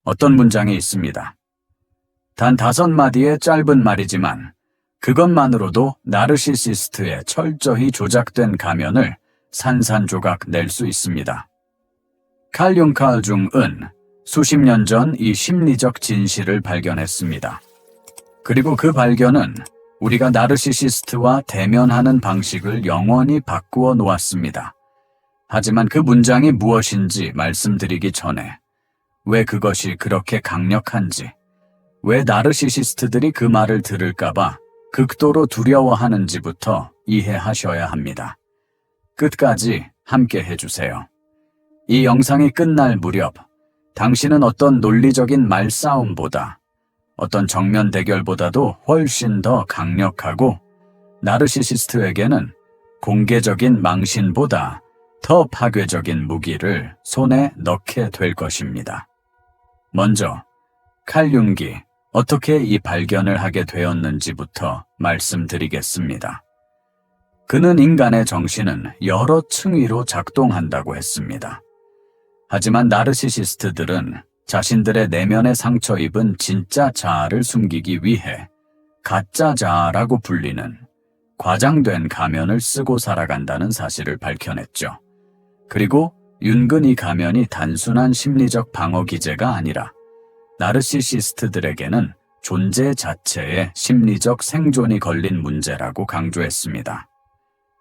어떤 문장이 있습니다. 단 5마디의 짧은 말이지만 그것만으로도 나르시시스트의 철저히 조작된 가면을 산산조각 낼 수 있습니다. 칼 융칼 중은 수십 년 전 이 심리적 진실을 발견했습니다. 그리고 그 발견은 우리가 나르시시스트와 대면하는 방식을 영원히 바꾸어 놓았습니다. 하지만 그 문장이 무엇인지 말씀드리기 전에 왜 그것이 그렇게 강력한지, 왜 나르시시스트들이 그 말을 들을까봐 극도로 두려워하는지부터 이해하셔야 합니다. 끝까지 함께 해주세요. 이 영상이 끝날 무렵 당신은 어떤 논리적인 말싸움보다, 어떤 정면 대결보다도 훨씬 더 강력하고 나르시시스트에게는 공개적인 망신보다 더 파괴적인 무기를 손에 넣게 될 것입니다. 먼저 칼 융기 어떻게 이 발견을 하게 되었는지부터 말씀드리겠습니다. 그는 인간의 정신은 여러 층위로 작동한다고 했습니다. 하지만 나르시시스트들은 자신들의 내면에 상처 입은 진짜 자아를 숨기기 위해 가짜 자아라고 불리는 과장된 가면을 쓰고 살아간다는 사실을 밝혀냈죠. 그리고 윤근 이 가면이 단순한 심리적 방어 기제가 아니라 나르시시스트들에게는 존재 자체의 심리적 생존이 걸린 문제라고 강조했습니다.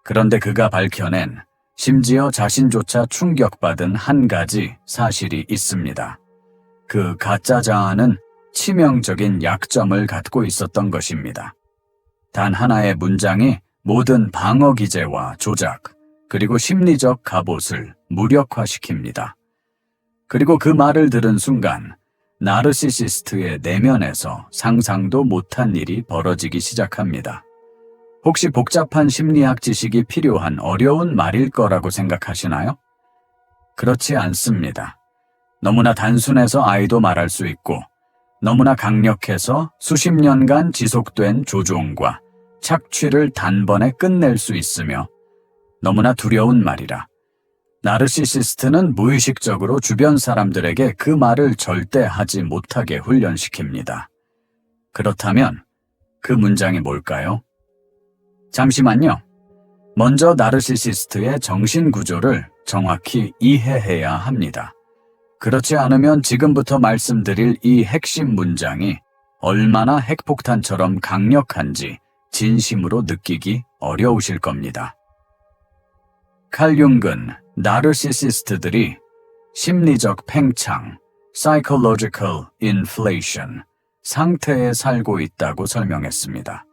그런데 그가 밝혀낸 심지어 자신조차 충격받은 한 가지 사실이 있습니다. 그 가짜 자아는 치명적인 약점을 갖고 있었던 것입니다. 단 하나의 문장이 모든 방어 기제와 조작, 그리고 심리적 갑옷을 무력화시킵니다. 그리고 그 말을 들은 순간 나르시시스트의 내면에서 상상도 못한 일이 벌어지기 시작합니다. 혹시 복잡한 심리학 지식이 필요한 어려운 말일 거라고 생각하시나요? 그렇지 않습니다. 너무나 단순해서 아이도 말할 수 있고, 너무나 강력해서 수십 년간 지속된 조종과 착취를 단번에 끝낼 수 있으며, 너무나 두려운 말이라 나르시시스트는 무의식적으로 주변 사람들에게 그 말을 절대 하지 못하게 훈련시킵니다. 그렇다면 그 문장이 뭘까요? 잠시만요. 먼저 나르시시스트의 정신 구조를 정확히 이해해야 합니다. 그렇지 않으면 지금부터 말씀드릴 이 핵심 문장이 얼마나 핵폭탄처럼 강력한지 진심으로 느끼기 어려우실 겁니다. 칼 융은 나르시시스트들이 심리적 팽창, psychological inflation 상태에 살고 있다고 설명했습니다.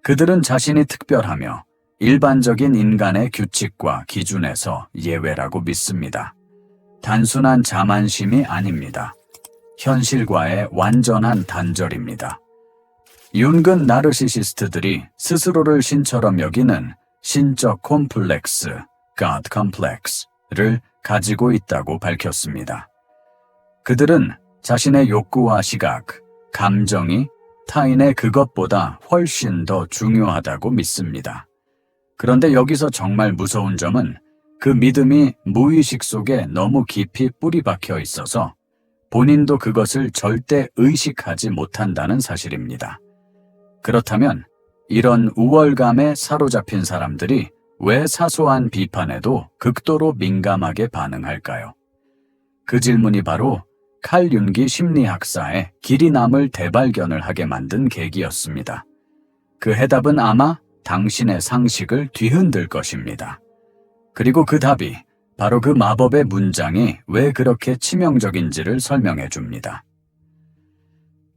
그들은 자신이 특별하며 일반적인 인간의 규칙과 기준에서 예외라고 믿습니다. 단순한 자만심이 아닙니다. 현실과의 완전한 단절입니다. 윤근 나르시시스트들이 스스로를 신처럼 여기는 신적 콤플렉스, God Complex를 가지고 있다고 밝혔습니다. 그들은 자신의 욕구와 시각, 감정이 타인의 그것보다 훨씬 더 중요하다고 믿습니다. 그런데 여기서 정말 무서운 점은 그 믿음이 무의식 속에 너무 깊이 뿌리 박혀 있어서 본인도 그것을 절대 의식하지 못한다는 사실입니다. 그렇다면 이런 우월감에 사로잡힌 사람들이 왜 사소한 비판에도 극도로 민감하게 반응할까요? 그 질문이 바로 칼 융기 심리학사의 길이 남을 대발견을 하게 만든 계기였습니다. 그 해답은 아마 당신의 상식을 뒤흔들 것입니다. 그리고 그 답이 바로 그 마법의 문장이 왜 그렇게 치명적인지를 설명해 줍니다.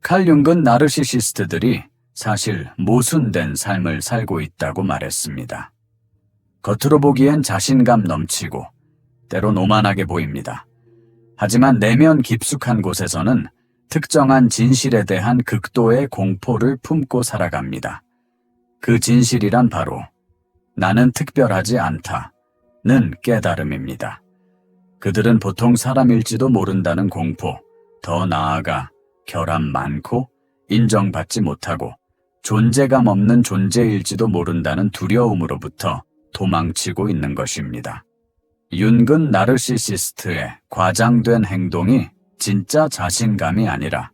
칼 융은 나르시시스트들이 사실 모순된 삶을 살고 있다고 말했습니다. 겉으로 보기엔 자신감 넘치고 때론 오만하게 보입니다. 하지만 내면 깊숙한 곳에서는 특정한 진실에 대한 극도의 공포를 품고 살아갑니다. 그 진실이란 바로 나는 특별하지 않다는 깨달음입니다. 그들은 보통 사람일지도 모른다는 공포, 더 나아가 결함 많고 인정받지 못하고 존재감 없는 존재일지도 모른다는 두려움으로부터 도망치고 있는 것입니다. 윤근 나르시시스트의 과장된 행동이 진짜 자신감이 아니라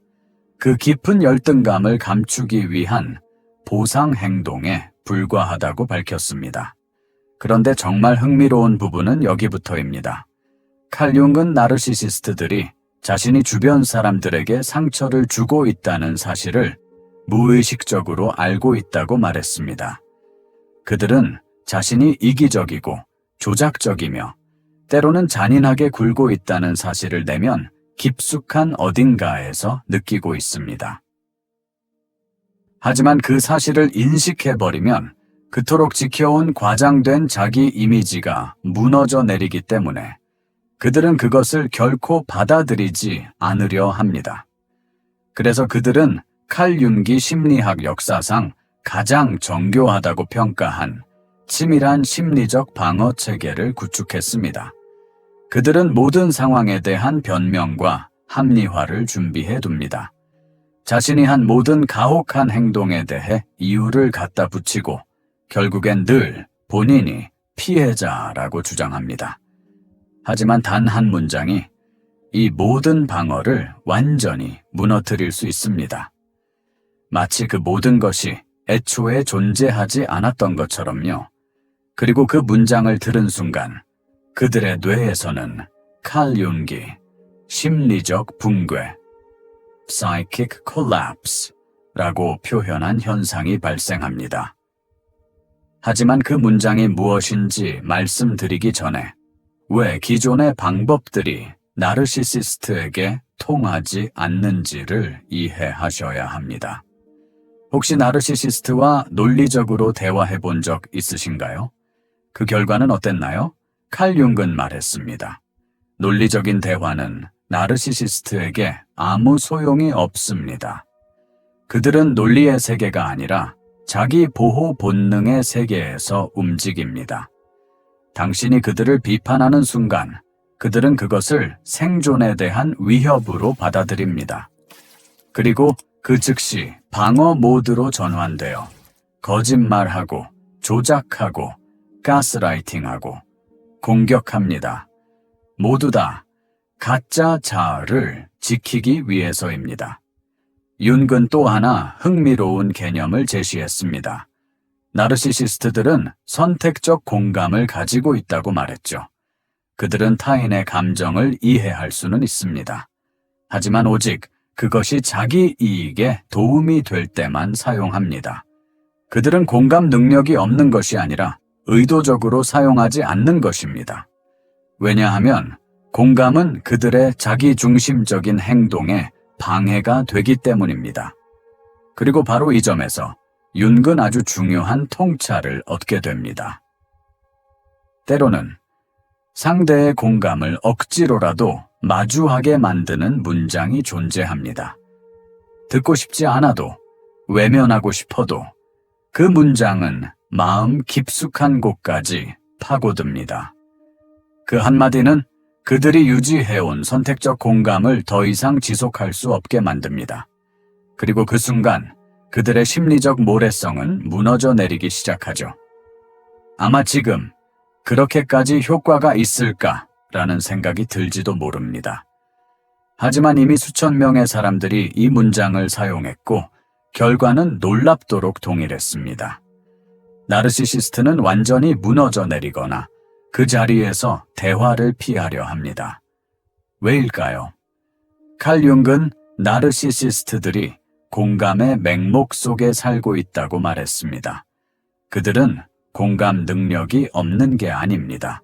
그 깊은 열등감을 감추기 위한 보상 행동에 불과하다고 밝혔습니다. 그런데 정말 흥미로운 부분은 여기부터입니다. 칼 융은 나르시시스트들이 자신이 주변 사람들에게 상처를 주고 있다는 사실을 무의식적으로 알고 있다고 말했습니다. 그들은 자신이 이기적이고 조작적이며 때로는 잔인하게 굴고 있다는 사실을 내면 깊숙한 어딘가에서 느끼고 있습니다. 하지만 그 사실을 인식해버리면 그토록 지켜온 과장된 자기 이미지가 무너져 내리기 때문에 그들은 그것을 결코 받아들이지 않으려 합니다. 그래서 그들은 칼 융기 심리학 역사상 가장 정교하다고 평가한 치밀한 심리적 방어 체계를 구축했습니다. 그들은 모든 상황에 대한 변명과 합리화를 준비해 둡니다. 자신이 한 모든 가혹한 행동에 대해 이유를 갖다 붙이고 결국엔 늘 본인이 피해자라고 주장합니다. 하지만 단 한 문장이 이 모든 방어를 완전히 무너뜨릴 수 있습니다. 마치 그 모든 것이 애초에 존재하지 않았던 것처럼요. 그리고 그 문장을 들은 순간 그들의 뇌에서는 칼 융기, 심리적 붕괴, psychic collapse라고 표현한 현상이 발생합니다. 하지만 그 문장이 무엇인지 말씀드리기 전에 왜 기존의 방법들이 나르시시스트에게 통하지 않는지를 이해하셔야 합니다. 혹시 나르시시스트와 논리적으로 대화해 본 적 있으신가요? 그 결과는 어땠나요? 칼 융은 말했습니다. 논리적인 대화는 나르시시스트에게 아무 소용이 없습니다. 그들은 논리의 세계가 아니라 자기 보호 본능의 세계에서 움직입니다. 당신이 그들을 비판하는 순간 그들은 그것을 생존에 대한 위협으로 받아들입니다. 그리고 그 즉시 방어 모드로 전환되어 거짓말하고 조작하고 가스라이팅하고 공격합니다. 모두 다 가짜 자아를 지키기 위해서입니다. 융은 또 하나 흥미로운 개념을 제시했습니다. 나르시시스트들은 선택적 공감을 가지고 있다고 말했죠. 그들은 타인의 감정을 이해할 수는 있습니다. 하지만 오직 그것이 자기 이익에 도움이 될 때만 사용합니다. 그들은 공감 능력이 없는 것이 아니라 의도적으로 사용하지 않는 것입니다. 왜냐하면 공감은 그들의 자기중심적인 행동에 방해가 되기 때문입니다. 그리고 바로 이 점에서 융은 아주 중요한 통찰을 얻게 됩니다. 때로는 상대의 공감을 억지로라도 마주하게 만드는 문장이 존재합니다. 듣고 싶지 않아도, 외면하고 싶어도 그 문장은 마음 깊숙한 곳까지 파고듭니다. 그 한마디는 그들이 유지해온 선택적 공감을 더 이상 지속할 수 없게 만듭니다. 그리고 그 순간 그들의 심리적 모래성은 무너져 내리기 시작하죠. 아마 지금 그렇게까지 효과가 있을까라는 생각이 들지도 모릅니다. 하지만 이미 수천 명의 사람들이 이 문장을 사용했고 결과는 놀랍도록 동일했습니다. 나르시시스트는 완전히 무너져 내리거나 그 자리에서 대화를 피하려 합니다. 왜일까요? 칼 융은 나르시시스트들이 공감의 맹목 속에 살고 있다고 말했습니다. 그들은 공감 능력이 없는 게 아닙니다.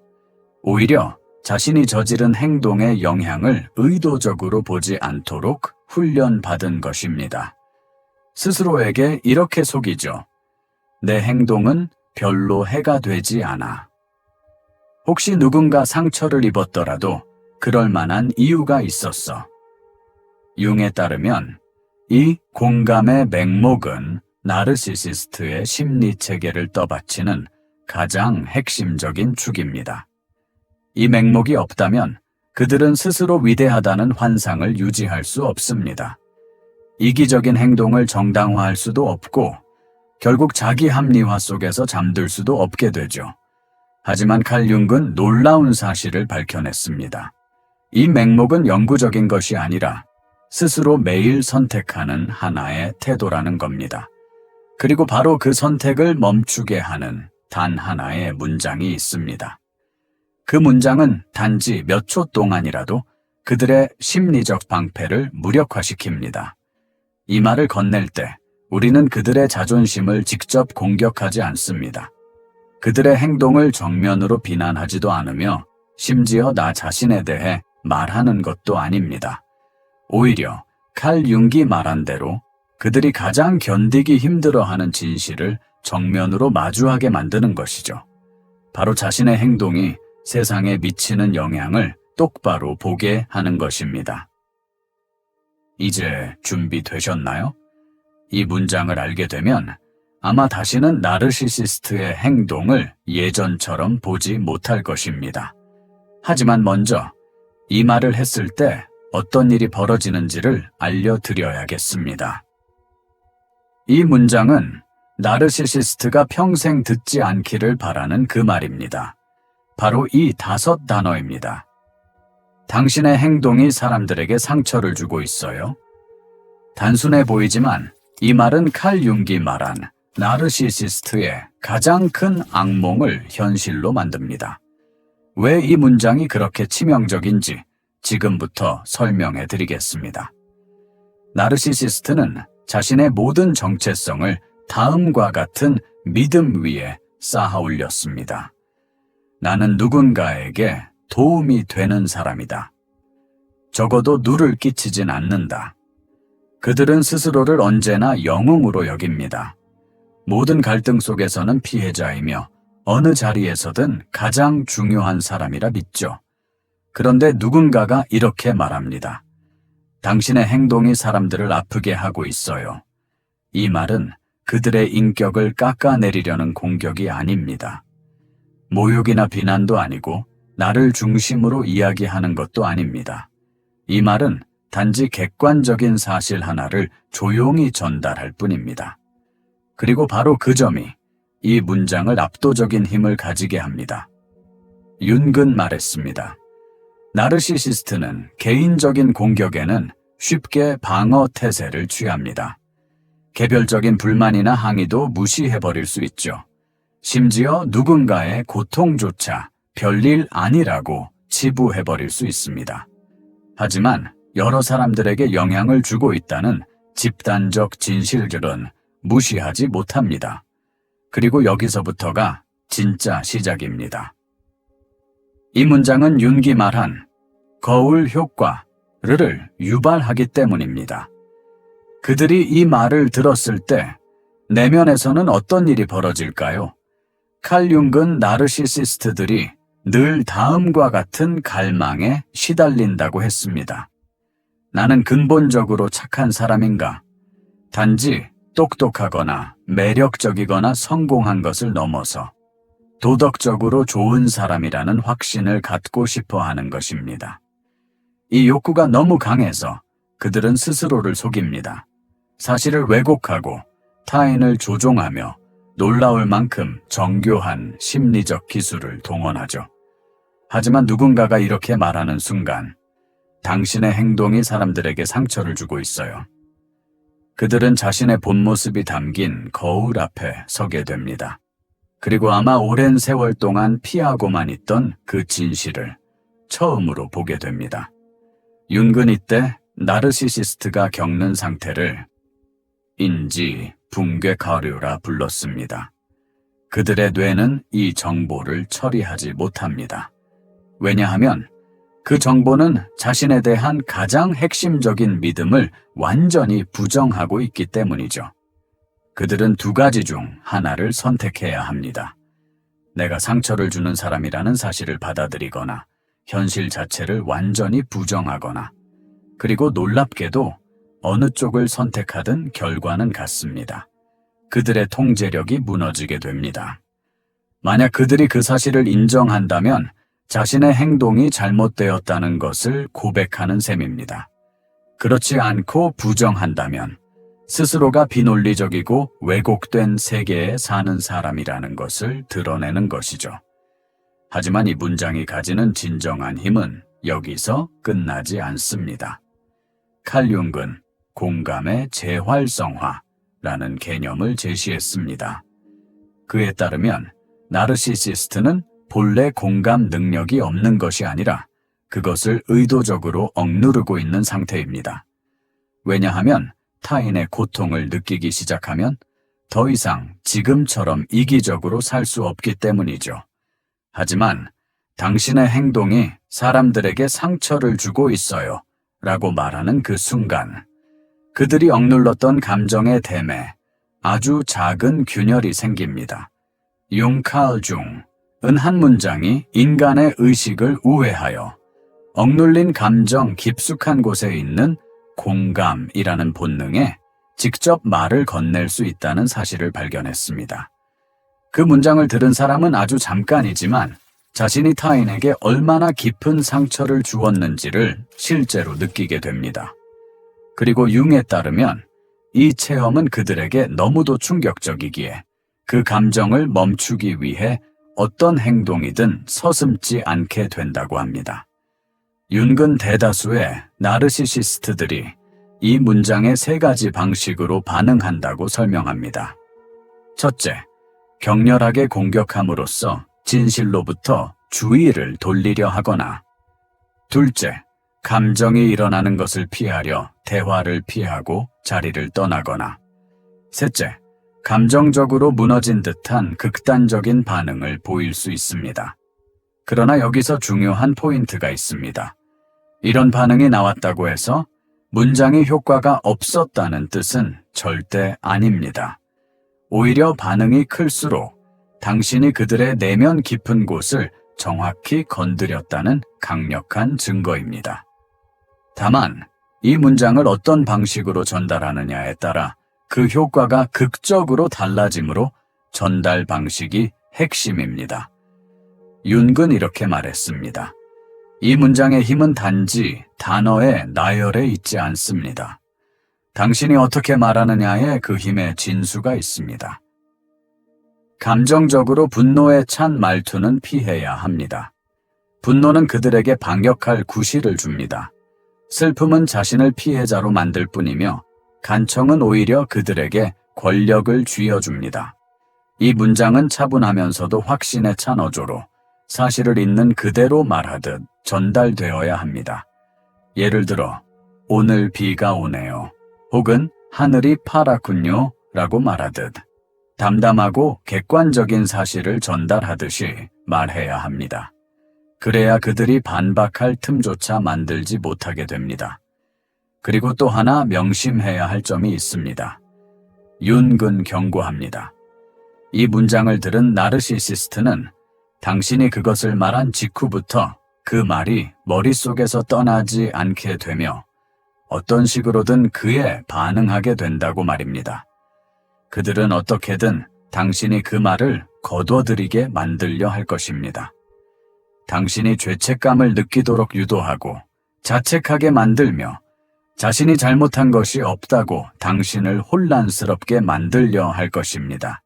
오히려 자신이 저지른 행동의 영향을 의도적으로 보지 않도록 훈련받은 것입니다. 스스로에게 이렇게 속이죠. 내 행동은 별로 해가 되지 않아. 혹시 누군가 상처를 입었더라도 그럴 만한 이유가 있었어. 융에 따르면 이 공감의 맹목은 나르시시스트의 심리체계를 떠받치는 가장 핵심적인 축입니다. 이 맹목이 없다면 그들은 스스로 위대하다는 환상을 유지할 수 없습니다. 이기적인 행동을 정당화할 수도 없고 결국 자기 합리화 속에서 잠들 수도 없게 되죠. 하지만 칼 융은 놀라운 사실을 밝혀냈습니다. 이 맹목은 영구적인 것이 아니라 스스로 매일 선택하는 하나의 태도라는 겁니다. 그리고 바로 그 선택을 멈추게 하는 단 하나의 문장이 있습니다. 그 문장은 단지 몇 초 동안이라도 그들의 심리적 방패를 무력화시킵니다. 이 말을 건넬 때 우리는 그들의 자존심을 직접 공격하지 않습니다. 그들의 행동을 정면으로 비난하지도 않으며 심지어 나 자신에 대해 말하는 것도 아닙니다. 오히려 칼 융기 말한 대로 그들이 가장 견디기 힘들어하는 진실을 정면으로 마주하게 만드는 것이죠. 바로 자신의 행동이 세상에 미치는 영향을 똑바로 보게 하는 것입니다. 이제 준비되셨나요? 이 문장을 알게 되면 아마 다시는 나르시시스트의 행동을 예전처럼 보지 못할 것입니다. 하지만 먼저 이 말을 했을 때 어떤 일이 벌어지는지를 알려드려야겠습니다. 이 문장은 나르시시스트가 평생 듣지 않기를 바라는 그 말입니다. 바로 이 5단어입니다. 당신의 행동이 사람들에게 상처를 주고 있어요. 단순해 보이지만 이 말은 칼 융기 말한 나르시시스트의 가장 큰 악몽을 현실로 만듭니다. 왜 이 문장이 그렇게 치명적인지 지금부터 설명해 드리겠습니다. 나르시시스트는 자신의 모든 정체성을 다음과 같은 믿음 위에 쌓아 올렸습니다. 나는 누군가에게 도움이 되는 사람이다. 적어도 누를 끼치진 않는다. 그들은 스스로를 언제나 영웅으로 여깁니다. 모든 갈등 속에서는 피해자이며 어느 자리에서든 가장 중요한 사람이라 믿죠. 그런데 누군가가 이렇게 말합니다. 당신의 행동이 사람들을 아프게 하고 있어요. 이 말은 그들의 인격을 깎아내리려는 공격이 아닙니다. 모욕이나 비난도 아니고 나를 중심으로 이야기하는 것도 아닙니다. 이 말은 단지 객관적인 사실 하나를 조용히 전달할 뿐입니다. 그리고 바로 그 점이 이 문장을 압도적인 힘을 가지게 합니다. 윤근 말했습니다. 나르시시스트는 개인적인 공격에는 쉽게 방어 태세를 취합니다. 개별적인 불만이나 항의도 무시해버릴 수 있죠. 심지어 누군가의 고통조차 별일 아니라고 치부해버릴 수 있습니다. 하지만 여러 사람들에게 영향을 주고 있다는 집단적 진실들은 무시하지 못합니다. 그리고 여기서부터가 진짜 시작입니다. 이 문장은 윤기 말한 거울 효과를 유발하기 때문입니다. 그들이 이 말을 들었을 때 내면에서는 어떤 일이 벌어질까요? 칼 융은 나르시시스트들이 늘 다음과 같은 갈망에 시달린다고 했습니다. 나는 근본적으로 착한 사람인가? 단지 똑똑하거나 매력적이거나 성공한 것을 넘어서 도덕적으로 좋은 사람이라는 확신을 갖고 싶어 하는 것입니다. 이 욕구가 너무 강해서 그들은 스스로를 속입니다. 사실을 왜곡하고 타인을 조종하며 놀라울 만큼 정교한 심리적 기술을 동원하죠. 하지만 누군가가 이렇게 말하는 순간 당신의 행동이 사람들에게 상처를 주고 있어요. 그들은 자신의 본 모습이 담긴 거울 앞에 서게 됩니다. 그리고 아마 오랜 세월 동안 피하고만 있던 그 진실을 처음으로 보게 됩니다. 윤근 이때 나르시시스트가 겪는 상태를 인지 붕괴가류라 불렀습니다. 그들의 뇌는 이 정보를 처리하지 못합니다. 왜냐하면 그 정보는 자신에 대한 가장 핵심적인 믿음을 완전히 부정하고 있기 때문이죠. 그들은 두 가지 중 하나를 선택해야 합니다. 내가 상처를 주는 사람이라는 사실을 받아들이거나 현실 자체를 완전히 부정하거나, 그리고 놀랍게도 어느 쪽을 선택하든 결과는 같습니다. 그들의 통제력이 무너지게 됩니다. 만약 그들이 그 사실을 인정한다면 자신의 행동이 잘못되었다는 것을 고백하는 셈입니다. 그렇지 않고 부정한다면 스스로가 비논리적이고 왜곡된 세계에 사는 사람이라는 것을 드러내는 것이죠. 하지만 이 문장이 가지는 진정한 힘은 여기서 끝나지 않습니다. 칼 융은 공감의 재활성화라는 개념을 제시했습니다. 그에 따르면 나르시시스트는 본래 공감 능력이 없는 것이 아니라 그것을 의도적으로 억누르고 있는 상태입니다. 왜냐하면 타인의 고통을 느끼기 시작하면 더 이상 지금처럼 이기적으로 살 수 없기 때문이죠. 하지만 당신의 행동이 사람들에게 상처를 주고 있어요 라고 말하는 그 순간 그들이 억눌렀던 감정의 댐에 아주 작은 균열이 생깁니다. 융칼 중은 한 문장이 인간의 의식을 우회하여 억눌린 감정 깊숙한 곳에 있는 공감이라는 본능에 직접 말을 건넬 수 있다는 사실을 발견했습니다. 그 문장을 들은 사람은 아주 잠깐이지만 자신이 타인에게 얼마나 깊은 상처를 주었는지를 실제로 느끼게 됩니다. 그리고 융에 따르면 이 체험은 그들에게 너무도 충격적이기에 그 감정을 멈추기 위해 어떤 행동이든 서슴지 않게 된다고 합니다. 융은 대다수의 나르시시스트들이 이 문장의 3가지 방식으로 반응한다고 설명합니다. 첫째, 격렬하게 공격함으로써 진실로부터 주의를 돌리려 하거나, 둘째, 감정이 일어나는 것을 피하려 대화를 피하고 자리를 떠나거나, 셋째, 감정적으로 무너진 듯한 극단적인 반응을 보일 수 있습니다. 그러나 여기서 중요한 포인트가 있습니다. 이런 반응이 나왔다고 해서 문장의 효과가 없었다는 뜻은 절대 아닙니다. 오히려 반응이 클수록 당신이 그들의 내면 깊은 곳을 정확히 건드렸다는 강력한 증거입니다. 다만 이 문장을 어떤 방식으로 전달하느냐에 따라 그 효과가 극적으로 달라지므로 전달 방식이 핵심입니다. 융은 이렇게 말했습니다. 이 문장의 힘은 단지 단어의 나열에 있지 않습니다. 당신이 어떻게 말하느냐에 그 힘의 진수가 있습니다. 감정적으로 분노에 찬 말투는 피해야 합니다. 분노는 그들에게 반격할 구실을 줍니다. 슬픔은 자신을 피해자로 만들 뿐이며 간청은 오히려 그들에게 권력을 쥐어줍니다. 이 문장은 차분하면서도 확신에 찬 어조로 사실을 있는 그대로 말하듯 전달되어야 합니다. 예를 들어, 오늘 비가 오네요. 혹은 하늘이 파랗군요. 라고 말하듯 담담하고 객관적인 사실을 전달하듯이 말해야 합니다. 그래야 그들이 반박할 틈조차 만들지 못하게 됩니다. 그리고 또 하나 명심해야 할 점이 있습니다. 융은 경고합니다. 이 문장을 들은 나르시시스트는 당신이 그것을 말한 직후부터 그 말이 머릿속에서 떠나지 않게 되며 어떤 식으로든 그에 반응하게 된다고 말입니다. 그들은 어떻게든 당신이 그 말을 거둬들이게 만들려 할 것입니다. 당신이 죄책감을 느끼도록 유도하고 자책하게 만들며 자신이 잘못한 것이 없다고 당신을 혼란스럽게 만들려 할 것입니다.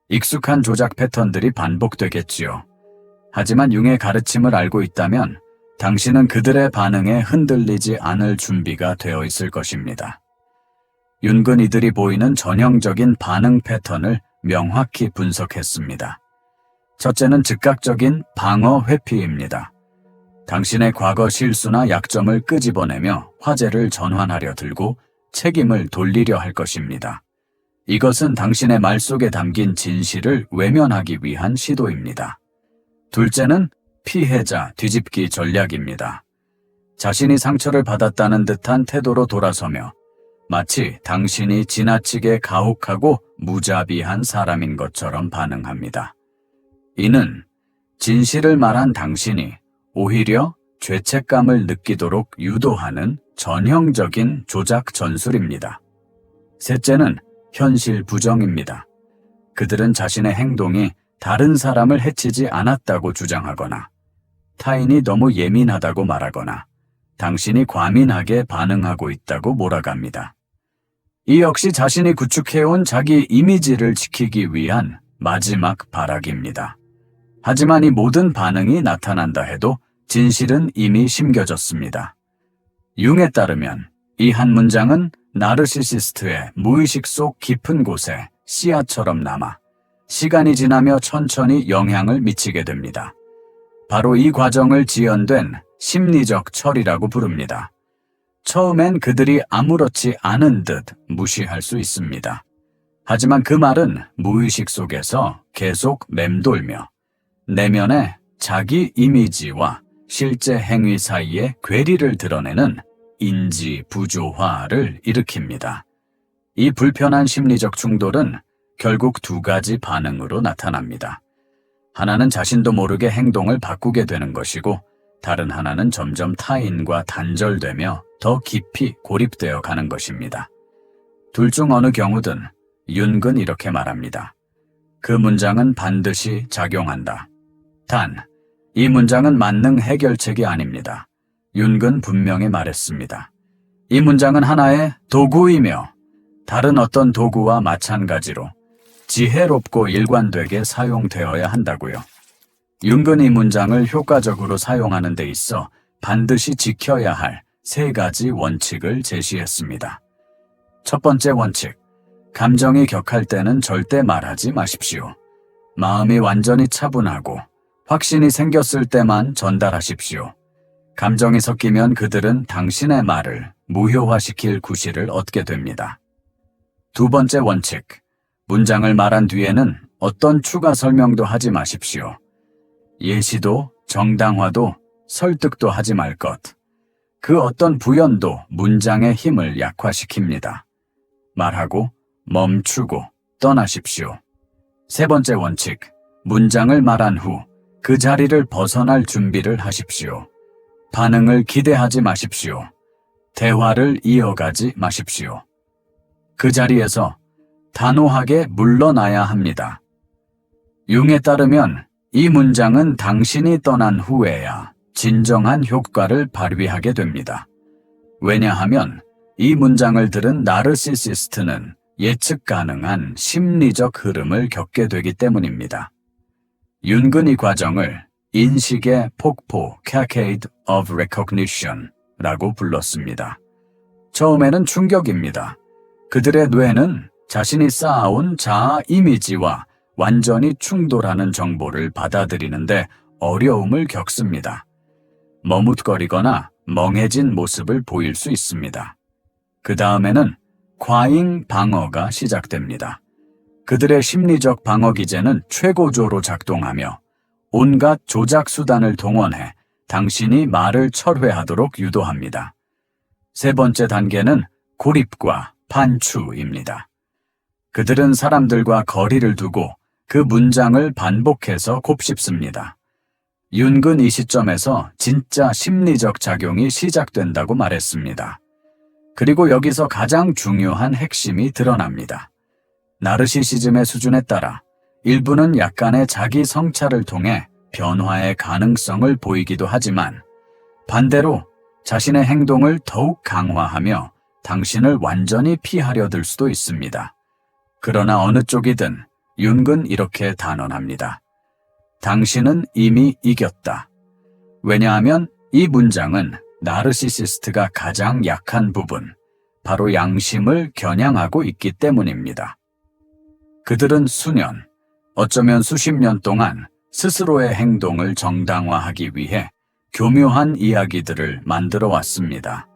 익숙한 조작 패턴들이 반복되겠지요. 하지만 융의 가르침을 알고 있다면 당신은 그들의 반응에 흔들리지 않을 준비가 되어 있을 것입니다. 융은 이들이 보이는 전형적인 반응 패턴을 명확히 분석했습니다. 첫째는 즉각적인 방어 회피입니다. 당신의 과거 실수나 약점을 끄집어내며 화제를 전환하려 들고 책임을 돌리려 할 것입니다. 이것은 당신의 말 속에 담긴 진실을 외면하기 위한 시도입니다. 둘째는 피해자 뒤집기 전략입니다. 자신이 상처를 받았다는 듯한 태도로 돌아서며 마치 당신이 지나치게 가혹하고 무자비한 사람인 것처럼 반응합니다. 이는 진실을 말한 당신이 오히려 죄책감을 느끼도록 유도하는 전형적인 조작 전술입니다. 셋째는 현실 부정입니다. 그들은 자신의 행동이 다른 사람을 해치지 않았다고 주장하거나 타인이 너무 예민하다고 말하거나 당신이 과민하게 반응하고 있다고 몰아갑니다. 이 역시 자신이 구축해온 자기 이미지를 지키기 위한 마지막 발악입니다. 하지만 이 모든 반응이 나타난다 해도 진실은 이미 심겨졌습니다. 융에 따르면 이 한 문장은 나르시시스트의 무의식 속 깊은 곳에 씨앗처럼 남아 시간이 지나며 천천히 영향을 미치게 됩니다. 바로 이 과정을 지연된 심리적 철이라고 부릅니다. 처음엔 그들이 아무렇지 않은 듯 무시할 수 있습니다. 하지만 그 말은 무의식 속에서 계속 맴돌며 내면의 자기 이미지와 실제 행위 사이의 괴리를 드러내는 인지 부조화를 일으킵니다. 이 불편한 심리적 충돌은 결국 두 가지 반응으로 나타납니다. 하나는 자신도 모르게 행동을 바꾸게 되는 것이고, 다른 하나는 점점 타인과 단절되며 더 깊이 고립되어 가는 것입니다. 둘 중 어느 경우든 윤근 이렇게 말합니다. 그 문장은 반드시 작용한다. 단, 이 문장은 만능 해결책이 아닙니다. 윤근 분명히 말했습니다. 이 문장은 하나의 도구이며 다른 어떤 도구와 마찬가지로 지혜롭고 일관되게 사용되어야 한다고요. 윤근 이 문장을 효과적으로 사용하는 데 있어 반드시 지켜야 할 세 가지 원칙을 제시했습니다. 첫 번째 원칙, 감정이 격할 때는 절대 말하지 마십시오. 마음이 완전히 차분하고 확신이 생겼을 때만 전달하십시오. 감정이 섞이면 그들은 당신의 말을 무효화시킬 구실을 얻게 됩니다. 두 번째 원칙, 문장을 말한 뒤에는 어떤 추가 설명도 하지 마십시오. 예시도 정당화도 설득도 하지 말 것. 그 어떤 부연도 문장의 힘을 약화시킵니다. 말하고 멈추고 떠나십시오. 세 번째 원칙, 문장을 말한 후 그 자리를 벗어날 준비를 하십시오. 반응을 기대하지 마십시오. 대화를 이어가지 마십시오. 그 자리에서 단호하게 물러나야 합니다. 융에 따르면 이 문장은 당신이 떠난 후에야 진정한 효과를 발휘하게 됩니다. 왜냐하면 이 문장을 들은 나르시시스트는 예측 가능한 심리적 흐름을 겪게 되기 때문입니다. 윤근 이 과정을 인식의 폭포 (Cascade of Recognition) 라고 불렀습니다. 처음에는 충격입니다. 그들의 뇌는 자신이 쌓아온 자아 이미지와 완전히 충돌하는 정보를 받아들이는데 어려움을 겪습니다. 머뭇거리거나 멍해진 모습을 보일 수 있습니다. 그 다음에는 과잉 방어가 시작됩니다. 그들의 심리적 방어 기제는 최고조로 작동하며 온갖 조작 수단을 동원해 당신이 말을 철회하도록 유도합니다. 세 번째 단계는 고립과 반추입니다. 그들은 사람들과 거리를 두고 그 문장을 반복해서 곱씹습니다. 윤근 이 시점에서 진짜 심리적 작용이 시작된다고 말했습니다. 그리고 여기서 가장 중요한 핵심이 드러납니다. 나르시시즘의 수준에 따라 일부는 약간의 자기 성찰을 통해 변화의 가능성을 보이기도 하지만 반대로 자신의 행동을 더욱 강화하며 당신을 완전히 피하려 들 수도 있습니다. 그러나 어느 쪽이든 윤근 이렇게 단언합니다. 당신은 이미 이겼다. 왜냐하면 이 문장은 나르시시스트가 가장 약한 부분, 바로 양심을 겨냥하고 있기 때문입니다. 그들은 수년, 어쩌면 수십 년 동안 스스로의 행동을 정당화하기 위해 교묘한 이야기들을 만들어 왔습니다.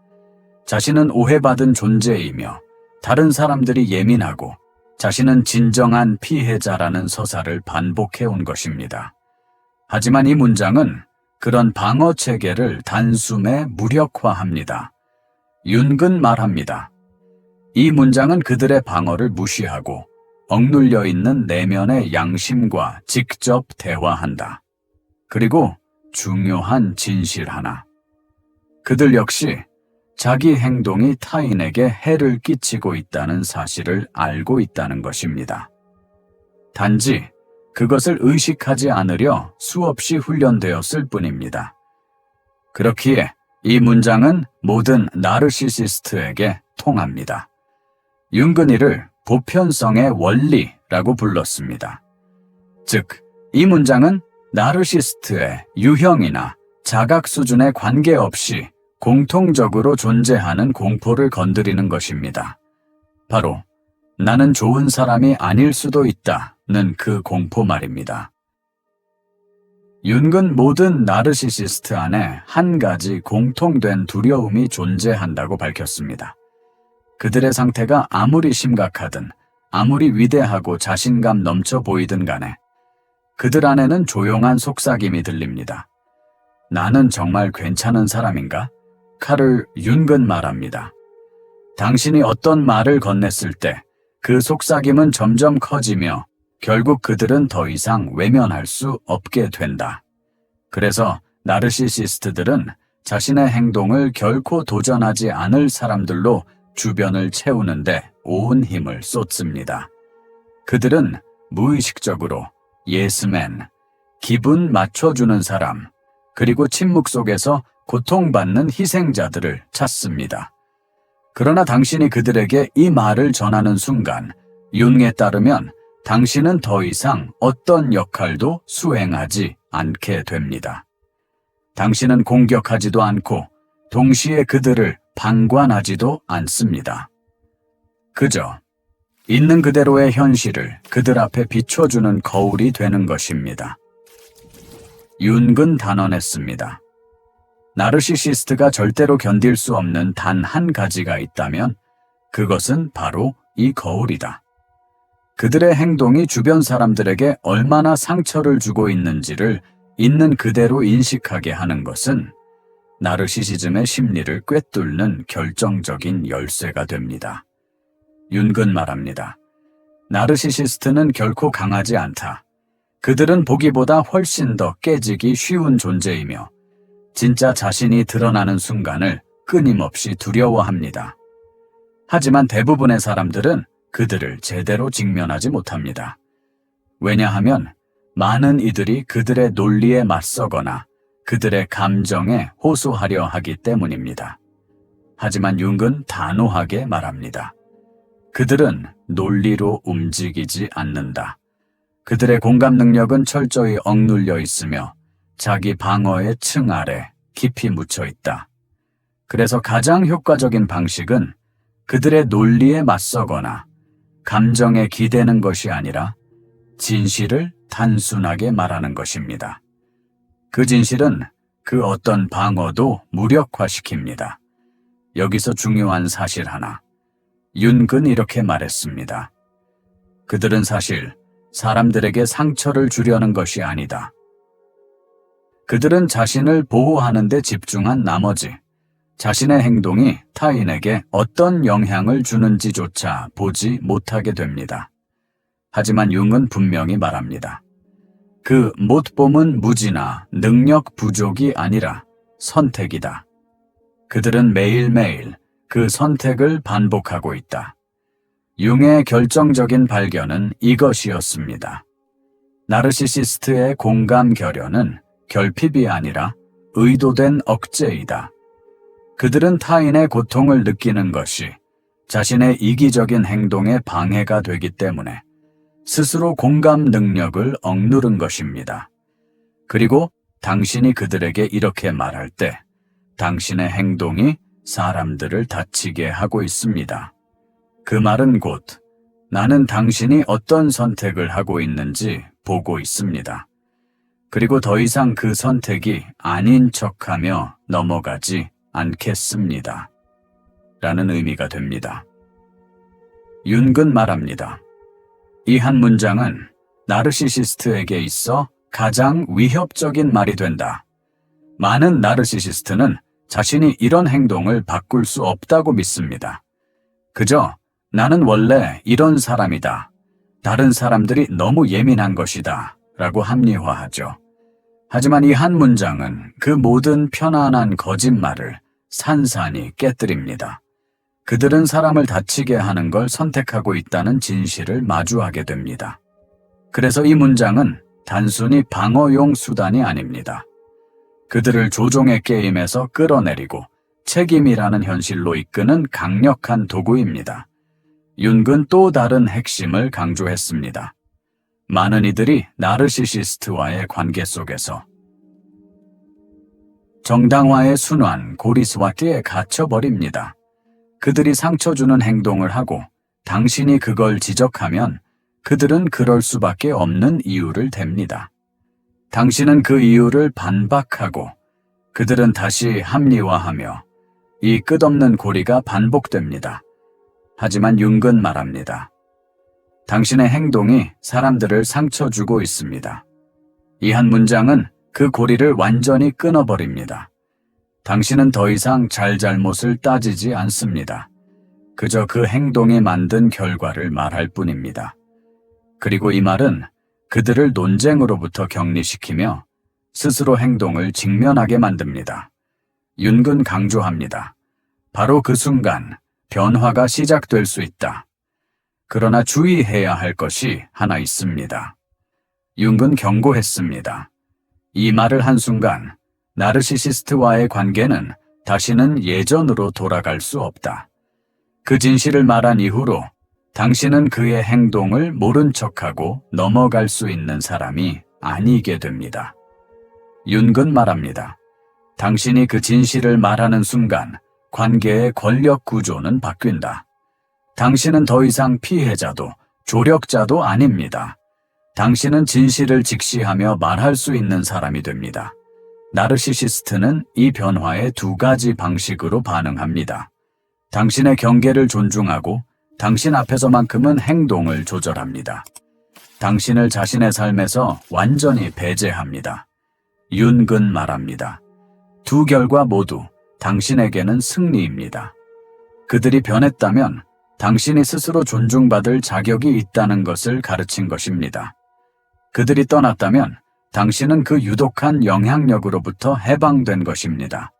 자신은 오해받은 존재이며 다른 사람들이 예민하고 자신은 진정한 피해자라는 서사를 반복해 온 것입니다. 하지만 이 문장은 그런 방어 체계를 단숨에 무력화합니다. 윤근 말합니다. 이 문장은 그들의 방어를 무시하고 억눌려 있는 내면의 양심과 직접 대화한다. 그리고 중요한 진실 하나. 그들 역시 자기 행동이 타인에게 해를 끼치고 있다는 사실을 알고 있다는 것입니다. 단지 그것을 의식하지 않으려 수없이 훈련되었을 뿐입니다. 그렇기에 이 문장은 모든 나르시시스트에게 통합니다. 윤근이를 보편성의 원리라고 불렀습니다. 즉, 이 문장은 나르시스트의 유형이나 자각 수준에 관계없이 공통적으로 존재하는 공포를 건드리는 것입니다. 바로 나는 좋은 사람이 아닐 수도 있다는 그 공포 말입니다. 윤근 모든 나르시시스트 안에 한 가지 공통된 두려움이 존재한다고 밝혔습니다. 그들의 상태가 아무리 심각하든 아무리 위대하고 자신감 넘쳐 보이든 간에 그들 안에는 조용한 속삭임이 들립니다. 나는 정말 괜찮은 사람인가? 카를 윤근 말합니다. 당신이 어떤 말을 건넸을 때 그 속삭임은 점점 커지며 결국 그들은 더 이상 외면할 수 없게 된다. 그래서 나르시시스트들은 자신의 행동을 결코 도전하지 않을 사람들로 주변을 채우는데 온 힘을 쏟습니다. 그들은 무의식적으로 예스맨, 기분 맞춰주는 사람, 그리고 침묵 속에서 고통받는 희생자들을 찾습니다. 그러나 당신이 그들에게 이 말을 전하는 순간, 융에 따르면 당신은 더 이상 어떤 역할도 수행하지 않게 됩니다. 당신은 공격하지도 않고 동시에 그들을 방관하지도 않습니다. 그저 있는 그대로의 현실을 그들 앞에 비춰주는 거울이 되는 것입니다. 윤근 단언했습니다. 나르시시스트가 절대로 견딜 수 없는 단 한 가지가 있다면 그것은 바로 이 거울이다. 그들의 행동이 주변 사람들에게 얼마나 상처를 주고 있는지를 있는 그대로 인식하게 하는 것은 나르시시즘의 심리를 꿰뚫는 결정적인 열쇠가 됩니다. 윤근 말합니다. 나르시시스트는 결코 강하지 않다. 그들은 보기보다 훨씬 더 깨지기 쉬운 존재이며 진짜 자신이 드러나는 순간을 끊임없이 두려워합니다. 하지만 대부분의 사람들은 그들을 제대로 직면하지 못합니다. 왜냐하면 많은 이들이 그들의 논리에 맞서거나 그들의 감정에 호소하려 하기 때문입니다. 하지만 융은 단호하게 말합니다. 그들은 논리로 움직이지 않는다. 그들의 공감 능력은 철저히 억눌려 있으며 자기 방어의 층 아래 깊이 묻혀 있다. 그래서 가장 효과적인 방식은 그들의 논리에 맞서거나 감정에 기대는 것이 아니라 진실을 단순하게 말하는 것입니다. 그 진실은 그 어떤 방어도 무력화시킵니다. 여기서 중요한 사실 하나. 윤근 이렇게 말했습니다. 그들은 사실 사람들에게 상처를 주려는 것이 아니다. 그들은 자신을 보호하는 데 집중한 나머지 자신의 행동이 타인에게 어떤 영향을 주는지조차 보지 못하게 됩니다. 하지만 융은 분명히 말합니다. 그 못봄은 무지나 능력 부족이 아니라 선택이다. 그들은 매일매일 그 선택을 반복하고 있다. 융의 결정적인 발견은 이것이었습니다. 나르시시스트의 공감 결여는 결핍이 아니라 의도된 억제이다. 그들은 타인의 고통을 느끼는 것이 자신의 이기적인 행동에 방해가 되기 때문에 스스로 공감 능력을 억누른 것입니다. 그리고 당신이 그들에게 이렇게 말할 때 당신의 행동이 사람들을 다치게 하고 있습니다. 그 말은 곧 나는 당신이 어떤 선택을 하고 있는지 보고 있습니다. 그리고 더 이상 그 선택이 아닌 척하며 넘어가지 않겠습니다. 라는 의미가 됩니다. 윤근 말합니다. 이 한 문장은 나르시시스트에게 있어 가장 위협적인 말이 된다. 많은 나르시시스트는 자신이 이런 행동을 바꿀 수 없다고 믿습니다. 그저 나는 원래 이런 사람이다. 다른 사람들이 너무 예민한 것이다. 라고 합리화하죠. 하지만 이 한 문장은 그 모든 편안한 거짓말을 산산이 깨뜨립니다. 그들은 사람을 다치게 하는 걸 선택하고 있다는 진실을 마주하게 됩니다. 그래서 이 문장은 단순히 방어용 수단이 아닙니다. 그들을 조종의 게임에서 끌어내리고 책임이라는 현실로 이끄는 강력한 도구입니다. 윤근 또 다른 핵심을 강조했습니다. 많은 이들이 나르시시스트와의 관계 속에서 정당화의 순환 고리스와티에 갇혀버립니다. 그들이 상처 주는 행동을 하고 당신이 그걸 지적하면 그들은 그럴 수밖에 없는 이유를 댑니다. 당신은 그 이유를 반박하고 그들은 다시 합리화하며 이 끝없는 고리가 반복됩니다. 하지만 융은 말합니다. 당신의 행동이 사람들을 상처 주고 있습니다. 이 한 문장은 그 고리를 완전히 끊어버립니다. 당신은 더 이상 잘잘못을 따지지 않습니다. 그저 그 행동이 만든 결과를 말할 뿐입니다. 그리고 이 말은 그들을 논쟁으로부터 격리시키며 스스로 행동을 직면하게 만듭니다. 융은 강조합니다. 바로 그 순간 변화가 시작될 수 있다. 그러나 주의해야 할 것이 하나 있습니다. 융은 경고했습니다. 이 말을 한 순간 나르시시스트와의 관계는 다시는 예전으로 돌아갈 수 없다. 그 진실을 말한 이후로 당신은 그의 행동을 모른 척하고 넘어갈 수 있는 사람이 아니게 됩니다. 융은 말합니다. 당신이 그 진실을 말하는 순간 관계의 권력 구조는 바뀐다. 당신은 더 이상 피해자도 조력자도 아닙니다. 당신은 진실을 직시하며 말할 수 있는 사람이 됩니다. 나르시시스트는 이 변화에 두 가지 방식으로 반응합니다. 당신의 경계를 존중하고 당신 앞에서만큼은 행동을 조절합니다. 당신을 자신의 삶에서 완전히 배제합니다. 융은 말합니다. 두 결과 모두 당신에게는 승리입니다. 그들이 변했다면 당신이 스스로 존중받을 자격이 있다는 것을 가르친 것입니다. 그들이 떠났다면 당신은 그 유독한 영향력으로부터 해방된 것입니다.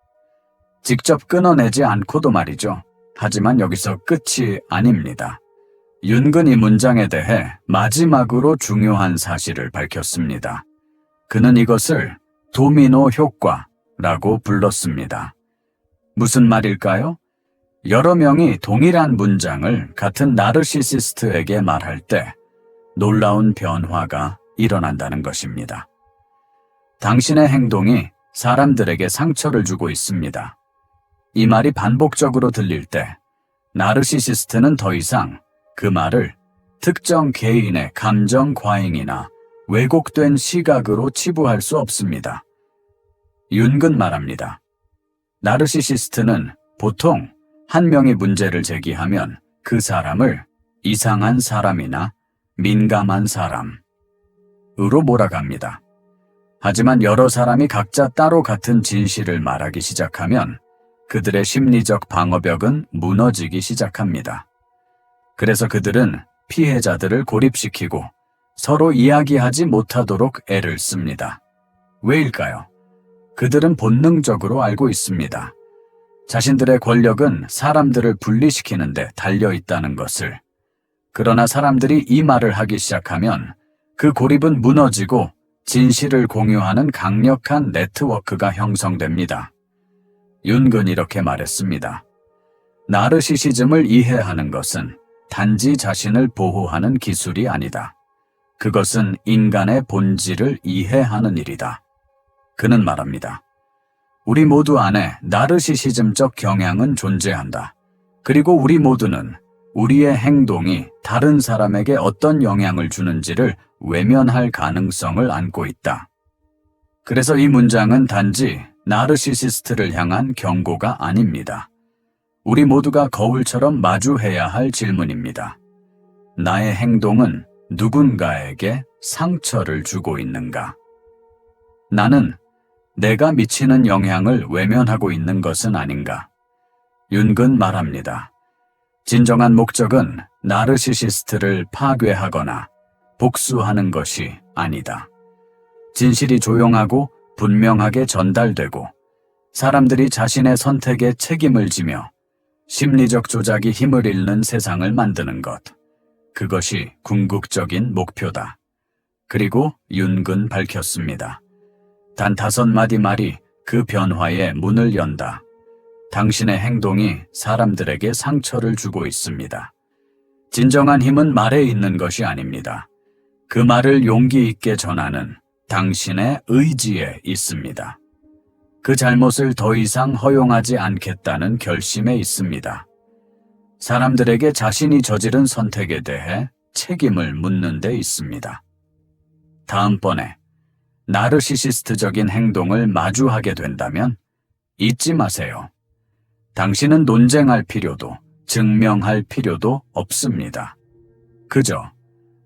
직접 끊어내지 않고도 말이죠. 하지만 여기서 끝이 아닙니다. 융은 이 문장에 대해 마지막으로 중요한 사실을 밝혔습니다. 그는 이것을 도미노 효과라고 불렀습니다. 무슨 말일까요? 여러 명이 동일한 문장을 같은 나르시시스트에게 말할 때 놀라운 변화가 일어난다는 것입니다. 당신의 행동이 사람들에게 상처를 주고 있습니다. 이 말이 반복적으로 들릴 때 나르시시스트는 더 이상 그 말을 특정 개인의 감정 과잉이나 왜곡된 시각으로 치부할 수 없습니다. 융은 말합니다. 나르시시스트는 보통 한 명이 문제를 제기하면 그 사람을 이상한 사람이나 민감한 사람으로 몰아갑니다. 하지만 여러 사람이 각자 따로 같은 진실을 말하기 시작하면 그들의 심리적 방어벽은 무너지기 시작합니다. 그래서 그들은 피해자들을 고립시키고 서로 이야기하지 못하도록 애를 씁니다. 왜일까요? 그들은 본능적으로 알고 있습니다. 자신들의 권력은 사람들을 분리시키는 데 달려 있다는 것을. 그러나 사람들이 이 말을 하기 시작하면 그 고립은 무너지고 진실을 공유하는 강력한 네트워크가 형성됩니다. 융은 이렇게 말했습니다. 나르시시즘을 이해하는 것은 단지 자신을 보호하는 기술이 아니다. 그것은 인간의 본질을 이해하는 일이다. 그는 말합니다. 우리 모두 안에 나르시시즘적 경향은 존재한다. 그리고 우리 모두는 우리의 행동이 다른 사람에게 어떤 영향을 주는지를 외면할 가능성을 안고 있다. 그래서 이 문장은 단지 나르시시스트를 향한 경고가 아닙니다. 우리 모두가 거울처럼 마주해야 할 질문입니다. 나의 행동은 누군가에게 상처를 주고 있는가? 나는 내가 미치는 영향을 외면하고 있는 것은 아닌가? 융은 말합니다. 진정한 목적은 나르시시스트를 파괴하거나 복수하는 것이 아니다. 진실이 조용하고 분명하게 전달되고 사람들이 자신의 선택에 책임을 지며 심리적 조작이 힘을 잃는 세상을 만드는 것. 그것이 궁극적인 목표다. 그리고 융은 밝혔습니다. 단 5마디 말이 그 변화의 문을 연다. 당신의 행동이 사람들에게 상처를 주고 있습니다. 진정한 힘은 말에 있는 것이 아닙니다. 그 말을 용기 있게 전하는 당신의 의지에 있습니다. 그 잘못을 더 이상 허용하지 않겠다는 결심에 있습니다. 사람들에게 자신이 저지른 선택에 대해 책임을 묻는 데 있습니다. 다음번에 나르시시스트적인 행동을 마주하게 된다면 잊지 마세요. 당신은 논쟁할 필요도 증명할 필요도 없습니다. 그저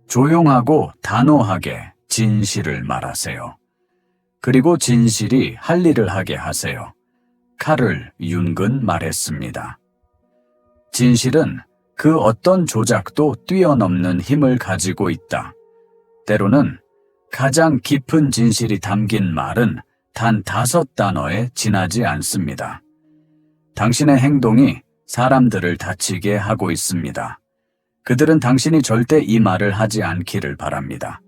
조용하고 단호하게 진실을 말하세요. 그리고 진실이 할 일을 하게 하세요. 카를 융근 말했습니다. 진실은 그 어떤 조작도 뛰어넘는 힘을 가지고 있다. 때로는 가장 깊은 진실이 담긴 말은 단 5단어에 지나지 않습니다. 당신의 행동이 사람들을 다치게 하고 있습니다. 그들은 당신이 절대 이 말을 하지 않기를 바랍니다.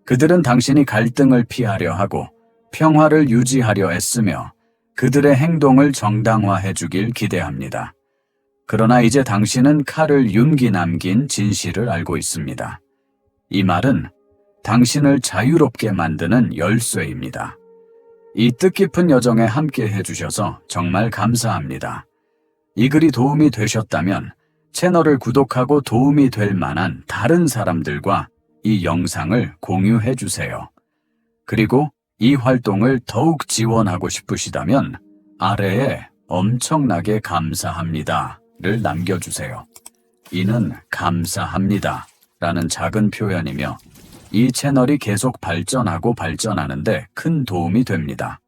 그들은 당신이 갈등을 피하려 하고 평화를 유지하려 애쓰며 그들의 행동을 정당화해 주길 기대합니다. 그러나 이제 당신은 칼을 윤기 남긴 진실을 알고 있습니다. 이 말은 당신을 자유롭게 만드는 열쇠입니다. 이 뜻깊은 여정에 함께 해주셔서 정말 감사합니다. 이 글이 도움이 되셨다면 채널을 구독하고 도움이 될 만한 다른 사람들과 이 영상을 공유해 주세요. 그리고 이 활동을 더욱 지원하고 싶으시다면 아래에 엄청나게 감사합니다를 남겨주세요. 이는 감사합니다 라는 작은 표현이며 이 채널이 계속 발전하고 발전하는데 큰 도움이 됩니다.